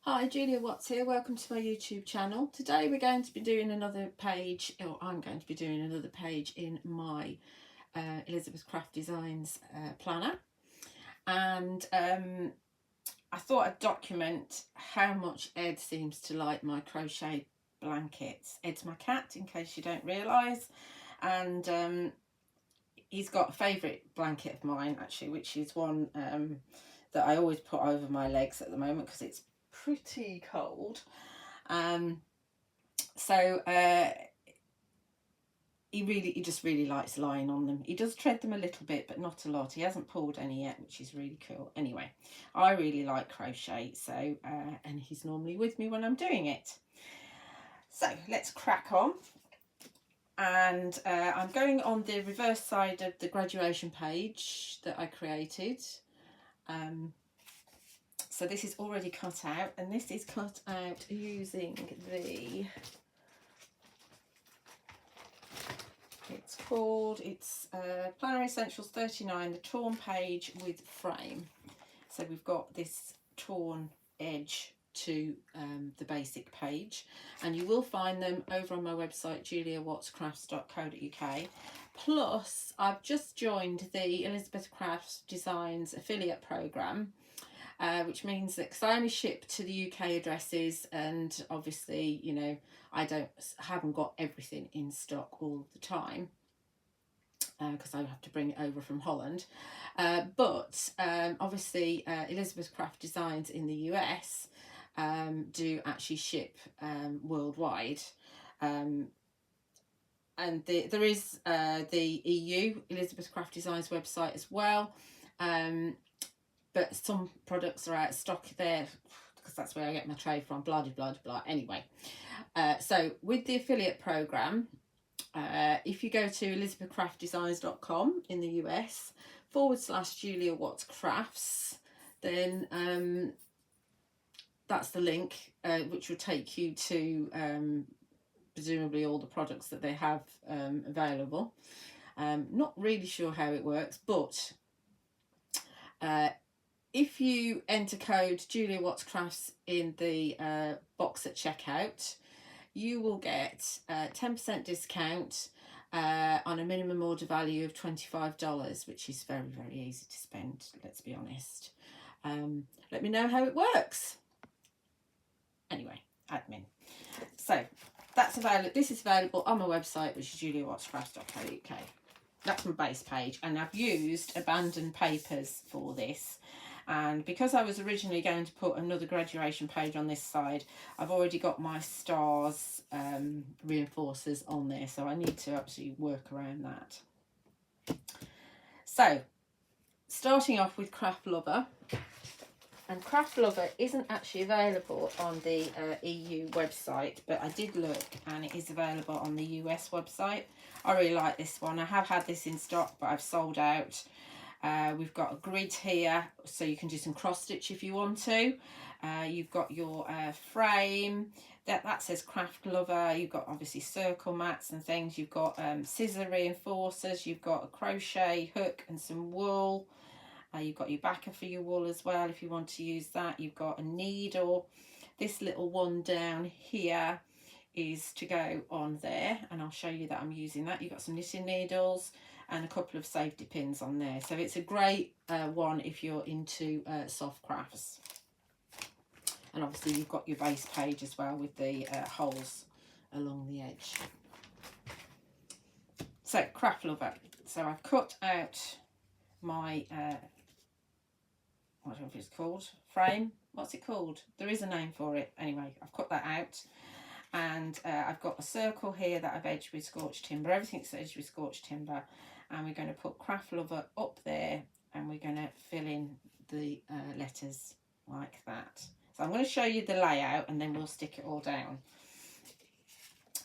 Hi, Julia Watts here. Welcome to my YouTube channel. Today we're going to be doing another page, or I'm going to be doing another page in my Elizabeth Craft Designs planner. And I thought I'd document how much Ed seems to like my crochet blankets. Ed's my cat, in case you don't realise. And he's got a favourite blanket of mine, actually, which is one that I always put over my legs at the moment because it's pretty cold. So he just really likes lying on them. He does tread them a little bit, but not a lot. He hasn't pulled any yet, which is really cool. Anyway, I really like crochet, so and he's normally with me when I'm doing it. So let's crack on. And I'm going on the reverse side of the graduation page that I created. So this is already cut out, and this is cut out using the, it's Planner Essentials 39, the torn page with frame. So we've got this torn edge to the basic page, and you will find them over on my website juliawattscrafts.co.uk. Plus I've just joined the Elizabeth Crafts Designs affiliate program, which means that because I only ship to the UK addresses, and obviously, you know, I haven't got everything in stock all the time because I have to bring it over from Holland. But obviously, Elizabeth Craft Designs in the US do actually ship worldwide. And there is the EU Elizabeth Craft Designs website as well. But some products are out of stock there because that's where I get my trade from, blah, blah, blah. Anyway, so with the affiliate program, if you go to elizabethcraftdesigns.com in the US /Julia Watts Crafts, then that's the link which will take you to presumably all the products that they have available. Not really sure how it works, but if you enter code Julia Watts Crafts in the box at checkout, you will get 10% discount on a minimum order value of $25, which is very, very easy to spend, let's be honest. Let me know how it works. Anyway, admin. So that's available. This is available on my website, which is juliawattscrafts.co.uk. That's my base page, and I've used abandoned papers for this. And because I was originally going to put another graduation page on this side, I've already got my stars reinforcers on there, so I need to actually work around that. So, starting off with Craft Lover. And Craft Lover isn't actually available on the EU website, but I did look and it is available on the US website. I really like this one. I have had this in stock, but I've sold out. We've got a grid here, so you can do some cross stitch if you want to. You've got your frame that says Craft Lover. You've got obviously circle mats and things. You've got scissor reinforcers. You've got a crochet hook and some wool. You've got your backer for your wool as well if you want to use that. You've got a needle. This little one down here is to go on there, and I'll show you that I'm using that. You've got some knitting needles and a couple of safety pins on there. So it's a great one if you're into soft crafts. And obviously you've got your base page as well with the holes along the edge. So Craft Lover. So I've cut out my I don't know if it's called frame. What's it called? There is a name for it. Anyway, I've cut that out, and I've got a circle here that I've edged with scorched timber. Everything's edged with scorched timber, and we're going to put Craft Lover up there, and we're going to fill in the letters like that. So I'm going to show you the layout, and then we'll stick it all down.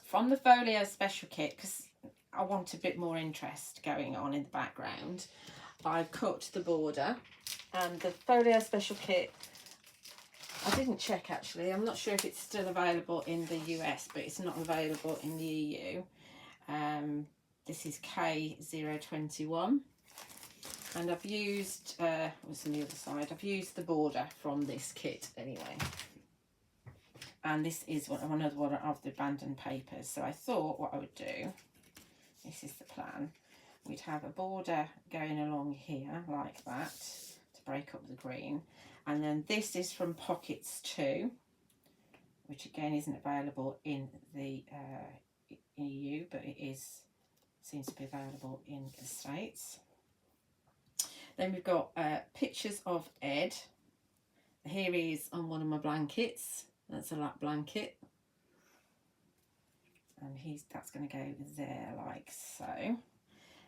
From the Folio special kit, because I want a bit more interest going on in the background, I've cut the border. And the Folio special kit, I didn't check actually. I'm not sure if it's still available in the US, but it's not available in the EU. This is K021. And I've used, what's on the other side? I've used the border from this kit anyway. And this is another one of the abandoned papers. So I thought what I would do, this is the plan, we'd have a border going along here like that to break up the green. And then this is from Pockets 2, which again isn't available in the EU, but it seems to be available in the States. Then we've got pictures of Ed. Here he is on one of my blankets. That's a lap blanket. And that's going to go there like so.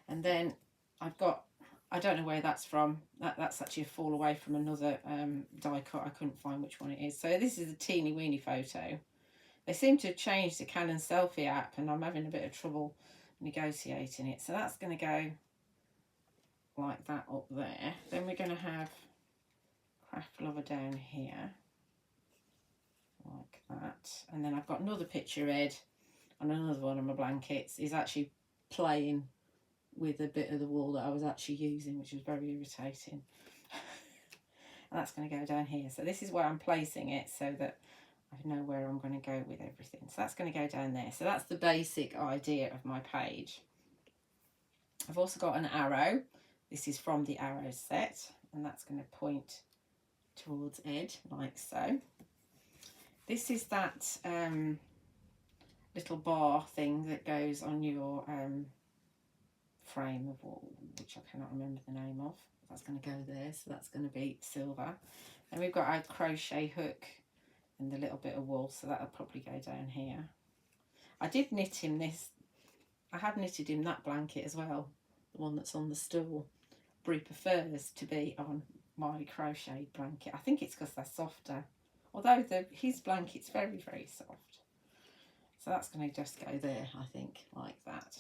And then I've got, I don't know where that's from. That's actually a fall away from another die cut. I couldn't find which one it is. So this is a teeny weeny photo. They seem to have changed the Canon selfie app, and I'm having a bit of trouble negotiating it. So that's going to go like that up there. Then we're going to have Craft Lover down here like that. And then I've got another picture of Ed on another one of my blankets. He's actually playing with a bit of the wool that I was actually using, which was very irritating. And that's going to go down here. So this is where I'm placing it so that I know where I'm going to go with everything. So that's going to go down there. So that's the basic idea of my page. I've also got an arrow. This is from the arrow set, and that's going to point towards Ed like so. This is that little bar thing that goes on your frame of wool, which I cannot remember the name of. That's going to go there, so that's going to be silver. And we've got our crochet hook and the little bit of wool, so that'll probably go down here. I did knit him this. I have knitted him that blanket as well, the one that's on the stool. But he prefers to be on my crochet blanket. I think it's because they're softer, although his blanket's very, very soft. So that's going to just go there, I think, like that.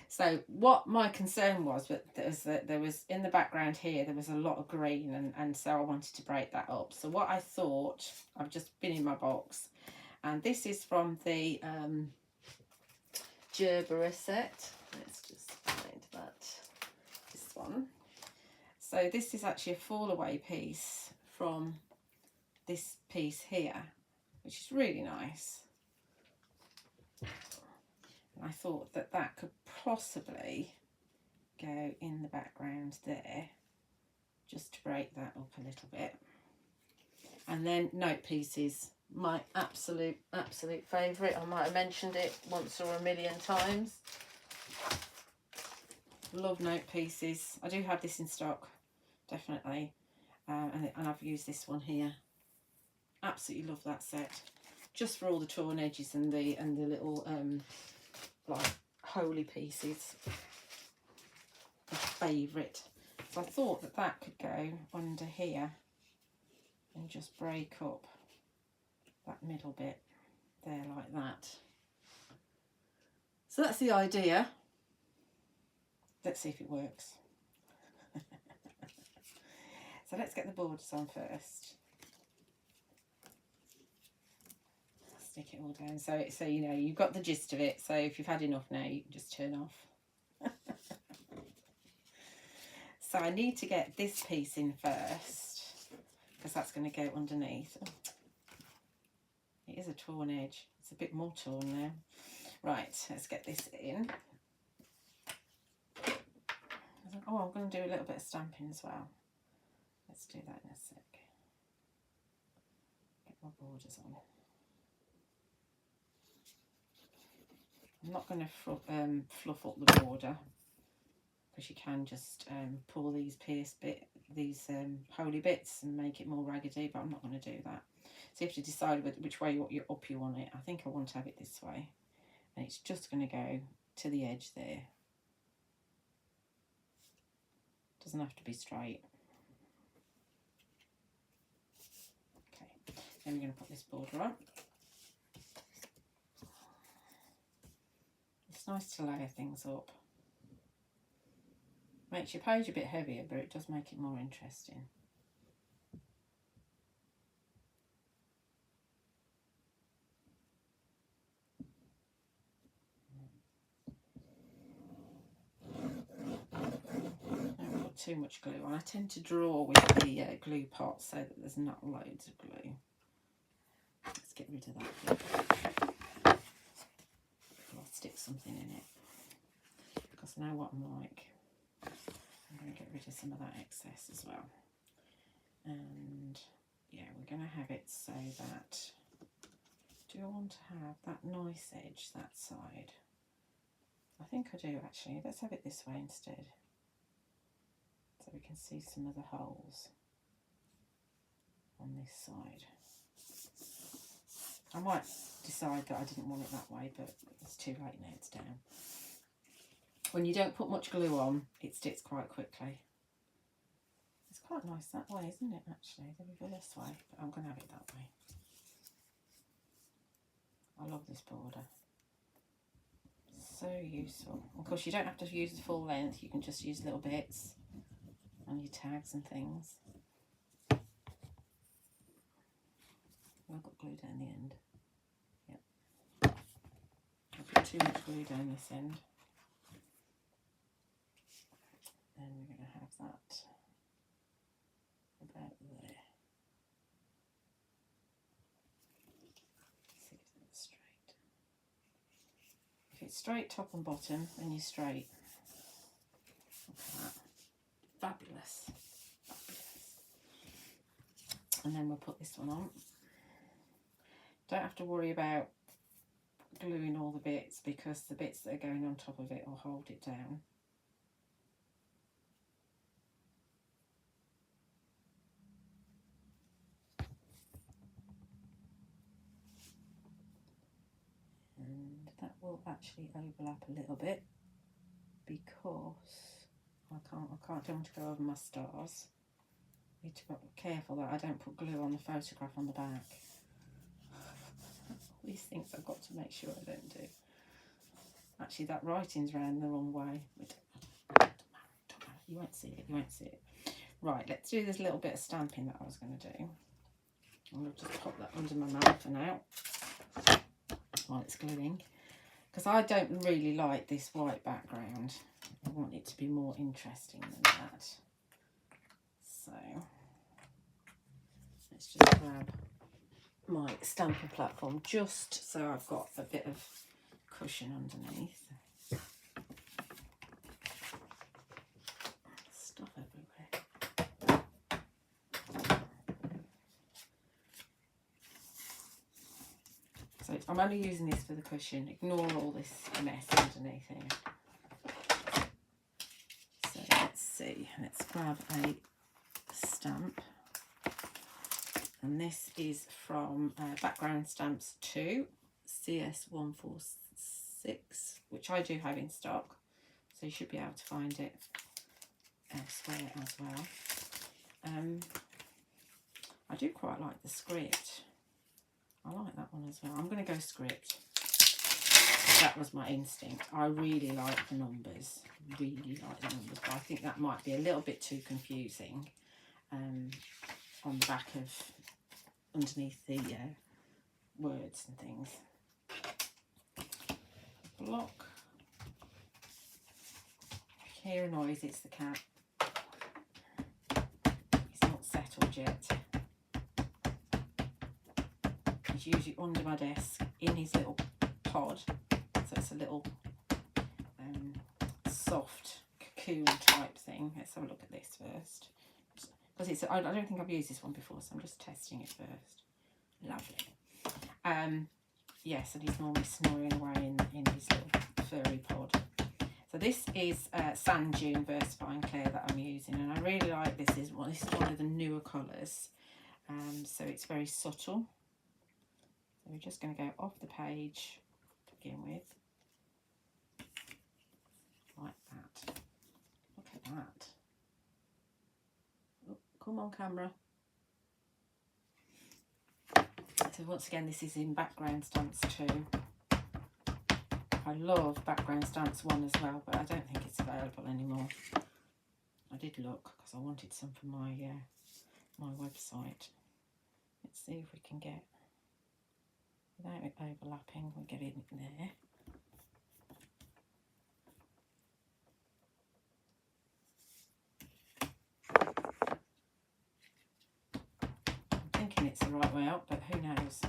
So what my concern was that there was in the background here, there was a lot of green, and so I wanted to break that up. So what I thought, I've just been in my box, and this is from the Gerbera set. Let's just find this one. So this is actually a fall away piece from this piece here, which is really nice. And I thought that that could possibly go in the background there, just to break that up a little bit. And then note pieces, my absolute favourite. I might have mentioned it once or a million times. Love note pieces. I do have this in stock, definitely. And I've used this one here. Absolutely love that set. Just for all the torn edges and the little like holy pieces. My favourite. So I thought that that could go under here and just break up that middle bit there like that. So that's the idea. Let's see if it works. So let's get the borders on first. Stick it all down so you know you've got the gist of it. So if you've had enough now, you can just turn off. So I need to get this piece in first because that's going to go underneath. Oh, it is a torn edge. It's a bit more torn now. Right, let's get this in. Oh, I'm going to do a little bit of stamping as well. Let's do that in a sec. Get my borders on. I'm not going to fluff up the border because you can just pull these holy bits and make it more raggedy, but I'm not going to do that. So you have to decide which way you want it. I think I want to have it this way, and it's just going to go to the edge there. Doesn't have to be straight. Okay, then we're going to put this border on. It's nice to layer things up. Makes your page a bit heavier, but it does make it more interesting. Don't put too much glue on. I tend to draw with the glue pot so that there's not loads of glue. Let's get rid of that. I'll stick something in it, because I know what I'm like. I'm going to get rid of some of that excess as well. And yeah, we're going to have it so that, do I want to have that nice edge that side? I think I do actually. Let's have it this way instead, so we can see some of the holes on this side. I might decide that I didn't want it that way, but it's too late now, it's down. When you don't put much glue on, it sticks quite quickly. It's quite nice that way, isn't it, actually, the reverse way, but I'm going to have it that way. I love this border. So useful. Of course, you don't have to use the full length, you can just use little bits on your tags and things. I've got glue down the end. Yep. I put too much glue down this end. And we're going to have that about there. See if that's straight. If it's straight top and bottom, then you're straight. Look at that. Fabulous. Fabulous. And then we'll put this one on. Don't have to worry about gluing all the bits, because the bits that are going on top of it will hold it down. And that will actually overlap a little bit, because I don't want to go over my stars. I need to be careful that I don't put glue on the photograph on the back. These things I've got to make sure I don't do. Actually, that writing's round the wrong way. You won't see it, you won't see it. Right, let's do this little bit of stamping that I was going to do. I'm going to just pop that under my mouth for now, while it's gluing. Because I don't really like this white background. I want it to be more interesting than that. So, let's just grab my stamping platform just so I've got a bit of cushion underneath. Stuff everywhere. So I'm only using this for the cushion. Ignore all this mess underneath here. So let's see. Let's grab a stamp. And this is from Background Stamps 2, CS146, which I do have in stock. So you should be able to find it elsewhere as well. I do quite like the script. I like that one as well. I'm going to go script. That was my instinct. I really like the numbers. Really like the numbers. But I think that might be a little bit too confusing on the back of, underneath the words and things. Block. If you hear a noise, it's the cat. He's not settled yet. He's usually under my desk in his little pod, so it's a little soft cocoon type thing. Let's have a look at this first, because it's, I don't think I've used this one before, so I'm just testing it first. Lovely. Yes, and he's normally snoring away in his little furry pod. So this is Sand Dune Versafine Clair that I'm using, and I really like this. This is one of the newer colours, so it's very subtle. So we're just going to go off the page to begin with, like that. Look at that. Oh, come on, camera. So once again, this is in Background Stamps 2. I love Background Stamps 1 as well, but I don't think it's available anymore. I did look because I wanted some for my my website. Let's see if we can get, without it overlapping, we'll get it in there. I'm thinking it's the right way up, but who knows?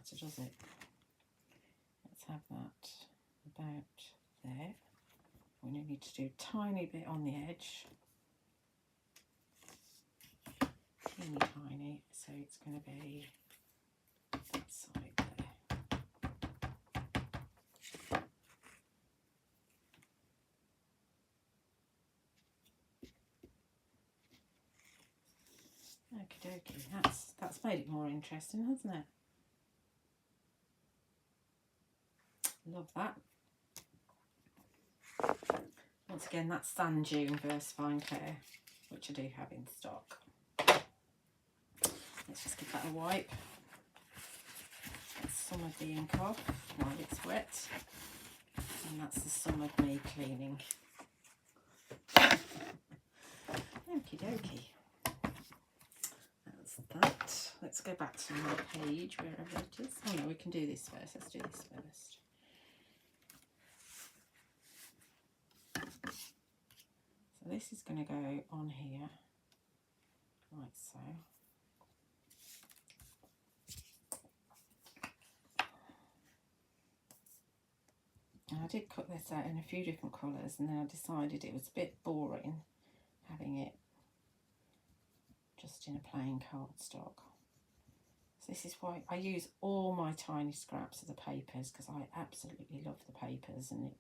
matter, does it? Let's have that about there. We need to do a tiny bit on the edge. Teeny tiny, so it's going to be that side there. Okie dokie, that's made it more interesting, hasn't it? Love that. Once again, that's Sand Dune Versafine Clair, which I do have in stock. Let's just give that a wipe. Get some of the ink off while it's wet. And that's the sum of me cleaning. Okie dokie. That's that. Let's go back to my page, wherever it is. Oh no, we can do this first. Let's do this first. So this is going to go on here, like so. I did cut this out in a few different colours, and then I decided it was a bit boring having it just in a plain cardstock. So this is why I use all my tiny scraps of the papers, because I absolutely love the papers, and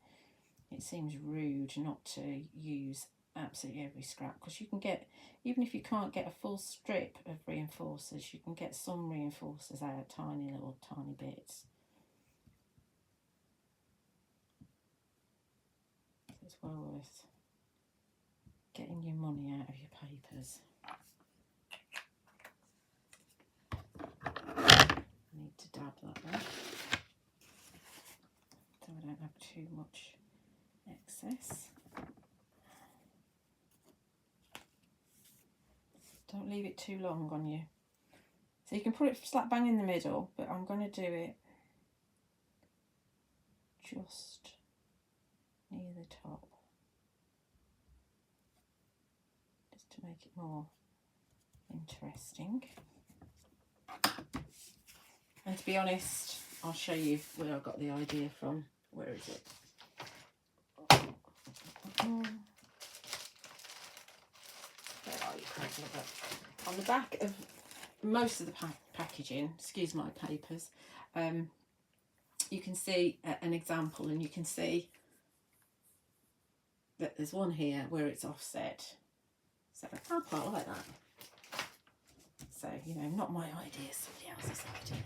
it seems rude not to use absolutely every scrap, because you can get, even if you can't get a full strip of reinforcers, you can get some reinforcers out, tiny bits. It's well worth getting your money out of your papers. I need to dab that there, so I don't have too much excess. Don't leave it too long on you. So you can put it slap bang in the middle, but I'm going to do it just near the top, just to make it more interesting. And to be honest, I'll show you where I got the idea from. Where is it? Where are you? On the back of most of the packaging, excuse my papers, you can see an example, and you can see that there's one here where it's offset. So I quite like that. So, you know, not my idea, somebody else's idea.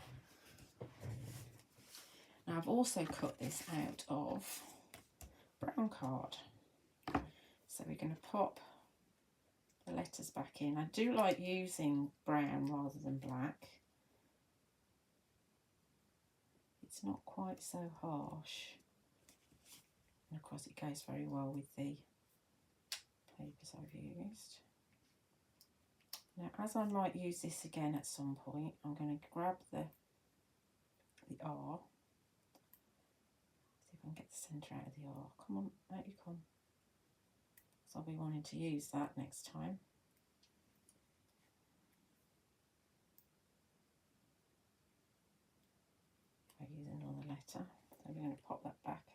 Now I've also cut this out of brown card. So we're going to pop the letters back in. I do like using brown rather than black. It's not quite so harsh. And of course it goes very well with the papers I've used. Now, as I might use this again at some point, I'm going to grab the R. See if I can get the centre out of the R. Come on, out you come. So I'll be wanting to use that next time. By using another letter. So we're going to pop that back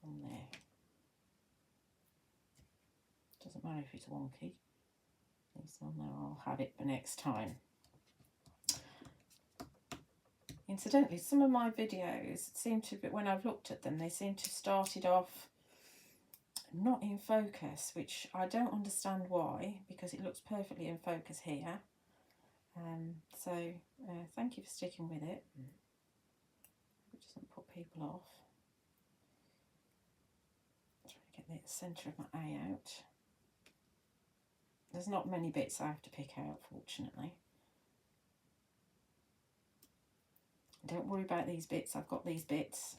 on there. Doesn't matter if it's wonky. This one there, I'll have it for next time. Incidentally, some of my videos seem to be, when I've looked at them, they seem to have started off not in focus, which I don't understand why, because it looks perfectly in focus here. Thank you for sticking with it. It doesn't put people off. Trying to get the centre of my A out. There's not many bits I have to pick out, fortunately. Don't worry about these bits. I've got these bits.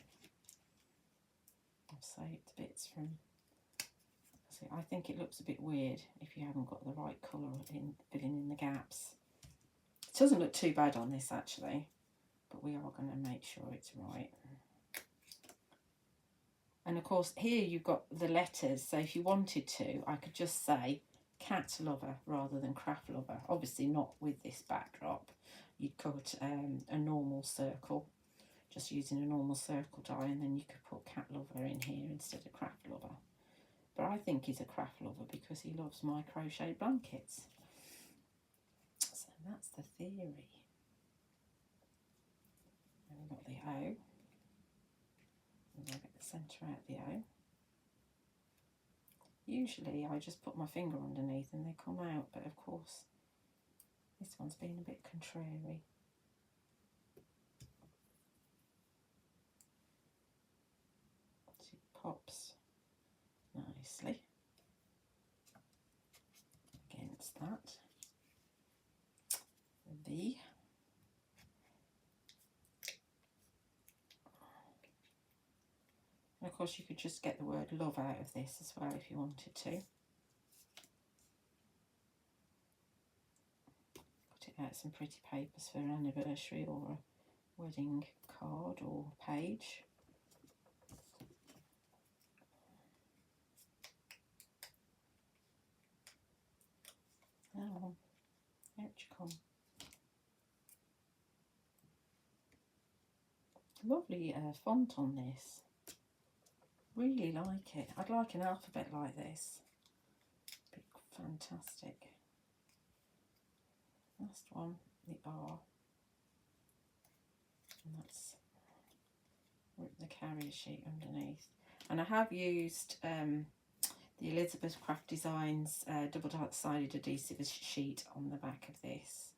I've saved bits from... See, I think it looks a bit weird if you haven't got the right colour in filling in the gaps. It doesn't look too bad on this, actually, but we are going to make sure it's right. And of course, here you've got the letters, so if you wanted to, I could just say cat lover rather than craft lover. Obviously not with this backdrop, you'd cut a normal circle, just using a normal circle die, and then you could put cat lover in here instead of craft lover. But I think he's a craft lover because he loves my crochet blankets. So that's the theory. And we've got the O. And I'll get the centre out the O. Usually I just put my finger underneath and they come out, but of course this one's been a bit contrary. It pops nicely against that. The V. And of course you could just get the word love out of this as well if you wanted to. Cut it out some pretty papers for an anniversary or a wedding card or page. Oh, out you come. Lovely font on this. Really like it. I'd like an alphabet like this. Be fantastic. Last one, the R. And that's the carrier sheet underneath. And I have used the Elizabeth Craft Designs double-sided adhesive sheet on the back of this.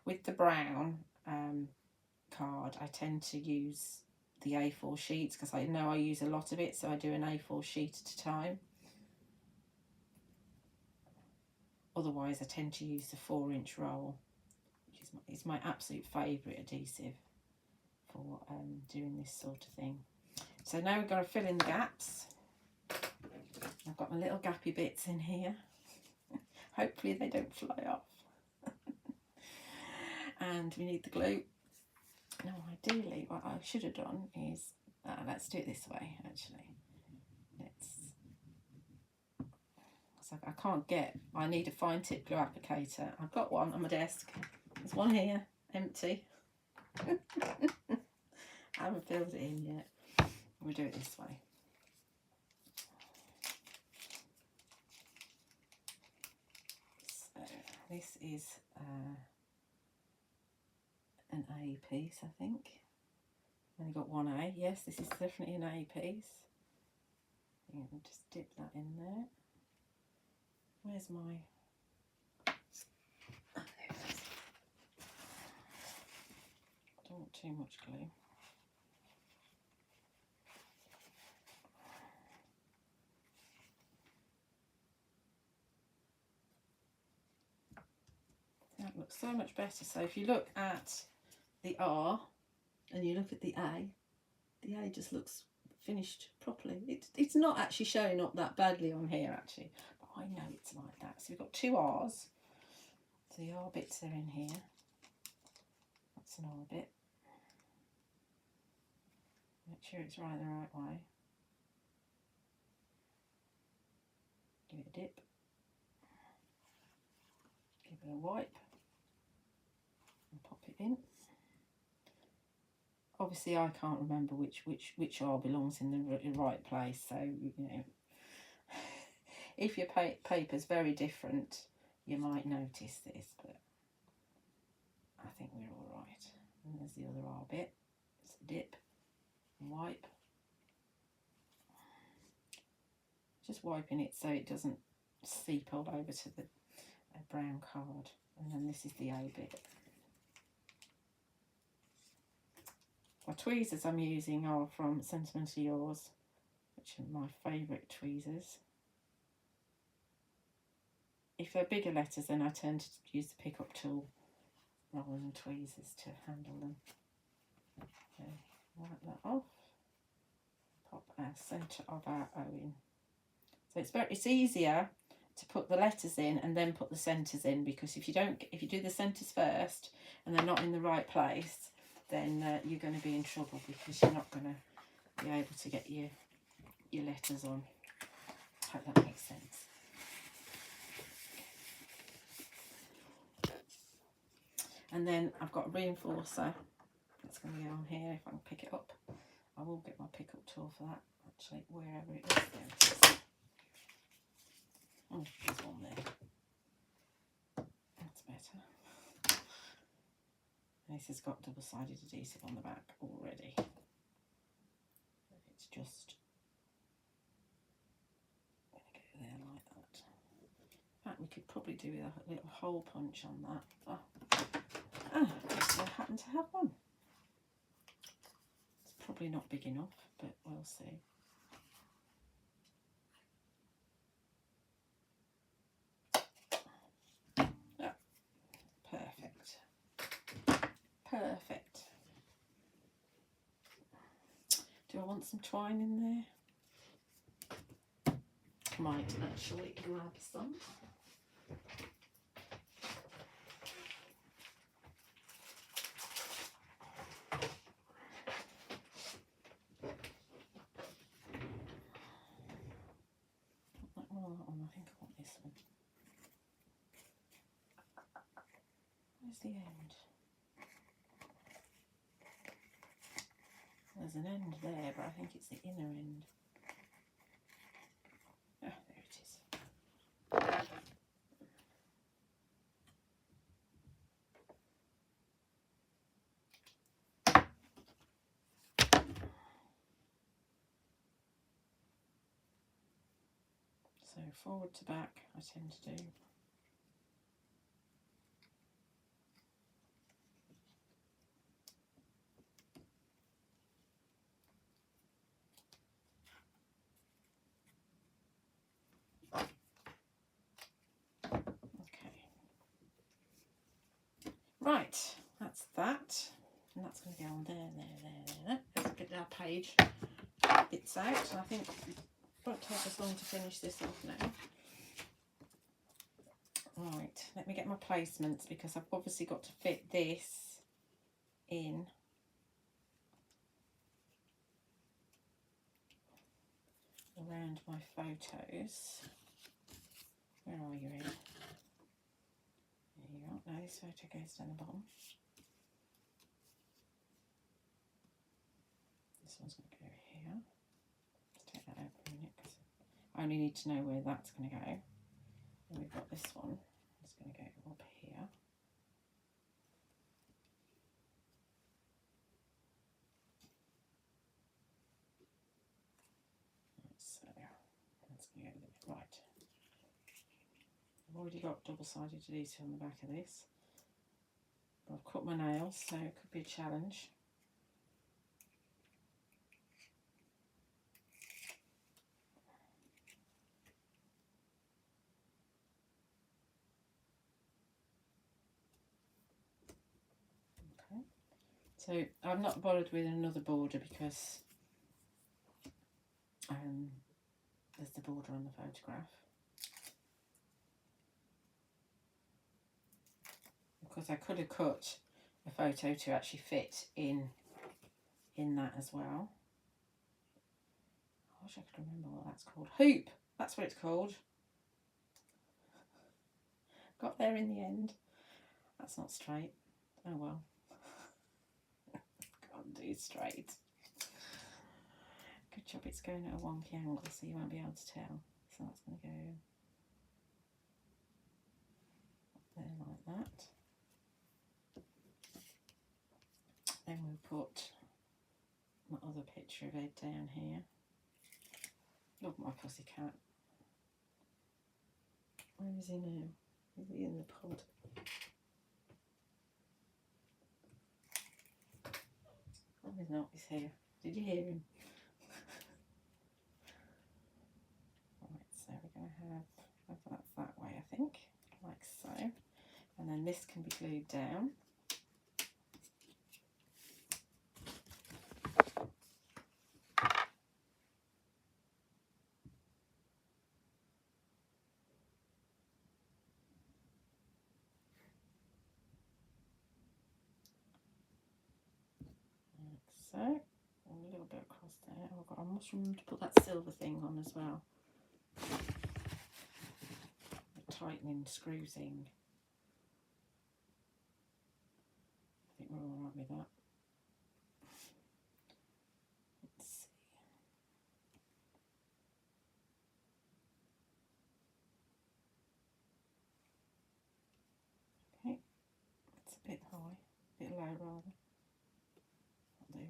With the brown card, I tend to use the A4 sheets because I know I use a lot of it, so I do an A4 sheet at a time. Otherwise I tend to use the 4-inch roll, which is my absolute favourite adhesive for doing this sort of thing. So now we've got to fill in the gaps. I've got my little gappy bits in here. Hopefully they don't fly off. And we need the glue. Now ideally what I should have done is, let's do it this way actually. I can't get, I need a fine tip glue applicator. I've got one on my desk. There's one here, empty. I haven't filled it in yet. We'll do it this way. So this is an A piece, I think. Only got one A. Yes, this is definitely an A piece. You can just dip that in there. Where's my... Oh, there it is. Don't want too much glue. That looks so much better. So if you look at the R and you look at the A just looks finished properly. It's not actually showing up that badly on here actually, but I know it's like that. So we've got 2 R's. So the R bits are in here. That's an R bit. Make sure it's right the right way. Give it a dip. Give it a wipe. And pop it in. Obviously I can't remember which R belongs in the right place, so you know, if your paper's very different you might notice this, but I think we're all right. And there's the other R bit. It's a dip and wipe. Just wiping it so it doesn't seep all over to the brown card. And then this is the A bit. My tweezers I'm using are from Sentimentally Yours, which are my favourite tweezers. If they're bigger letters, then I tend to use the pickup tool rather than tweezers to handle them. So wipe that off. Pop our centre of our O in. So it's easier to put the letters in and then put the centres in, because if you do the centres first and they're not in the right place, then you're going to be in trouble because you're not going to be able to get your letters on. I hope that makes sense. And then I've got a reinforcer that's going to go on here if I can pick it up. I will get my pick up tool for that, actually, wherever it is. There it is. Oh, there's one there. That's better. This has got double-sided adhesive on the back already. It's just going to go there like that. In fact, we could probably do with a little hole punch on that. Oh, I happen to have one. It's probably not big enough, but we'll see. Oh, perfect. Perfect. Do I want some twine in there? Might actually grab some. That one, I think I want this one. Where's the end? There's an end there, but I think it's the inner end. Ah, there it is. So forward to back, I tend to do. Right, that's that, and that's going to go on there. Let's get our page bits out, and I think it won't take us long to finish this off now. Right, let me get my placements because I've obviously got to fit this in around my photos. Where are you, Ian? There you are. Now this photo goes down the bottom. This one's going to go here. Let's take that out for a minute because I only need to know where that's going to go. And we've got this one. It's going to go up here. So that's going to go there. Right. I've already got double-sided adhesive on the back of this. But I've cut my nails, so it could be a challenge. Okay. So I'm not bothered with another border because there's the border on the photograph. Because I could have cut a photo to actually fit in that as well. I wish I could remember what that's called. Hoop! That's what it's called. Got there in the end. That's not straight. Oh well. Can't do straight. Good job it's going at a wonky angle so you won't be able to tell. So that's going to go there like that. Then we'll put my other picture of Ed down here. Look, my pussycat. Where is he now? Is he in the pod? Oh, he's not. He's here. Did you hear him? Right, so we're going to have that way, I think, like so. And then this can be glued down. So, a little bit across there. I must remember to put that silver thing on as well. The tightening screw thing. we're all right with that. Let's see. Okay, it's a bit high, a bit low rather. That'll do.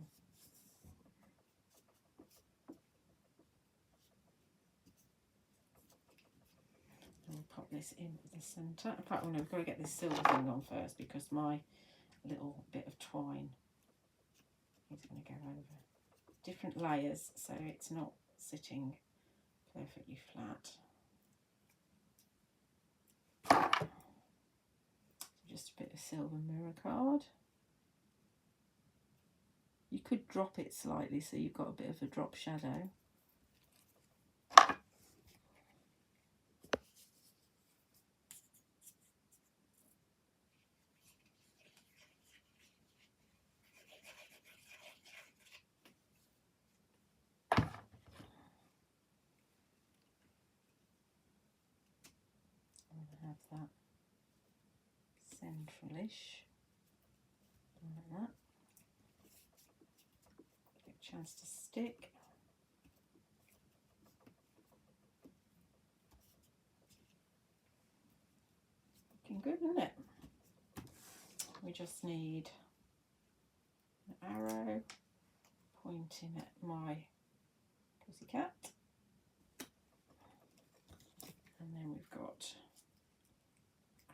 And we'll pop this into the centre. In fact, we've got to get this silver thing on first because my little bit of twine is going to go over different layers so it's not sitting perfectly flat. So just a bit of silver mirror card. You could drop it slightly so you've got a bit of a drop shadow. Have that centralish, like that. Give it a chance to stick. Looking good, isn't it? We just need an arrow pointing at my pussycat, and then we've got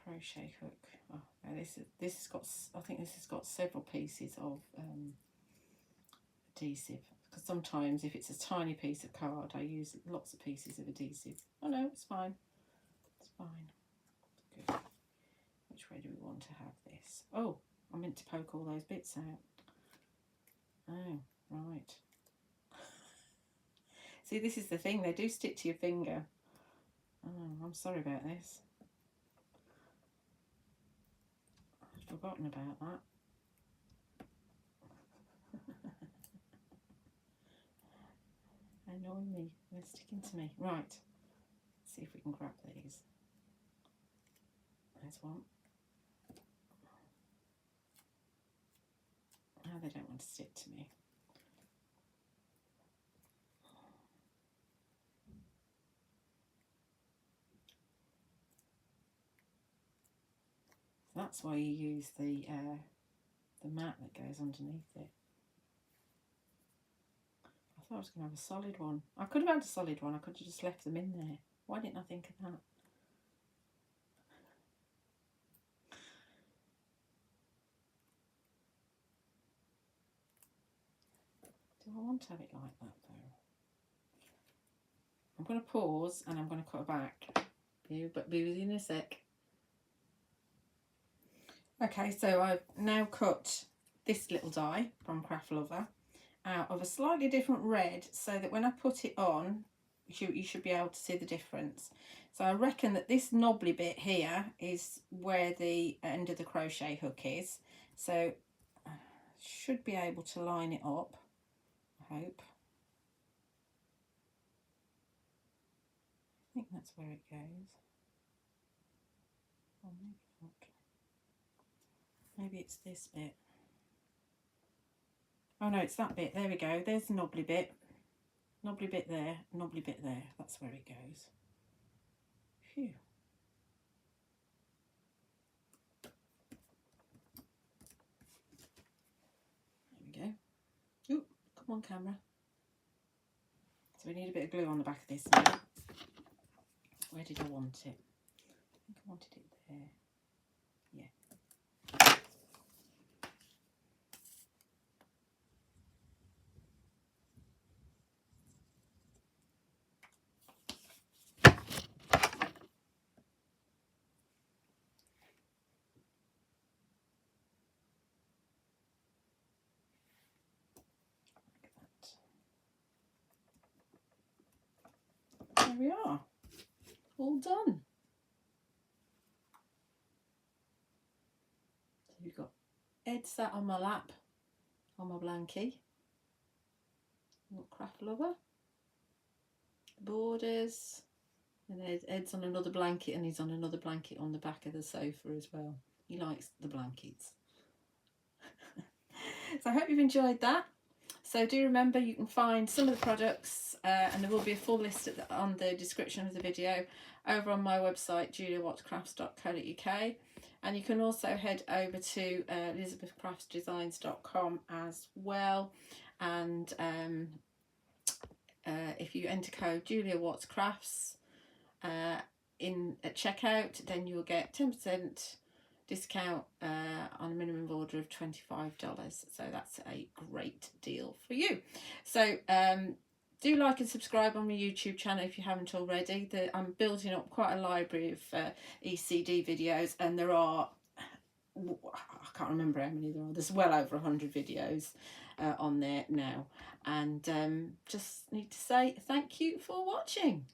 crochet hook. Oh, now this has got, I think this has got several pieces of adhesive, because sometimes if it's a tiny piece of card I use lots of pieces of adhesive. Oh no, it's fine, it's fine. Good. Which way do we want to have this? Oh, I meant to poke all those bits out. Oh, right. See, this is the thing, they do stick to your finger. Oh, I'm sorry about this. I'd forgotten about that. Annoying me, they're sticking to me. Right, let's see if we can grab these. There's one. Oh, they don't want to stick to me. That's why you use the mat that goes underneath it. I thought I was going to have a solid one. I could have had a solid one. I could have just left them in there. Why didn't I think of that? Do I want to have it like that though? I'm going to pause and I'm going to cut back. But be with you in a sec. Okay, so I've now cut this little die from Craft Lover out of a slightly different red, so that when I put it on, you should be able to see the difference. So I reckon that this knobbly bit here is where the end of the crochet hook is. So I should be able to line it up, I hope. I think that's where it goes. Or maybe not. Maybe it's this bit. Oh no, it's that bit. There we go. There's the knobbly bit. Knobbly bit there, knobbly bit there. That's where it goes. Phew. There we go. Ooh, come on, camera. So we need a bit of glue on the back of this now. Where did I want it? I think I wanted it there. Yeah. There we are, all done. So you've got Ed sat on my lap, on my blankie. Craft Lover, borders, and Ed's on another blanket, and he's on another blanket on the back of the sofa as well. He likes the blankets. So I hope you've enjoyed that. So do remember, you can find some of the products, and there will be a full list on the description of the video over on my website, juliawattscrafts.co.uk, and you can also head over to elizabethcraftsdesigns.com as well, and if you enter code JuliaWattsCrafts in at checkout, then you'll get 10% discount on a minimum order of $25. So that's a great deal for you. So do like and subscribe on my YouTube channel if you haven't already. I'm building up quite a library of ECD videos, and there are, I can't remember how many there are. There's well over 100 videos on there now, and just need to say thank you for watching.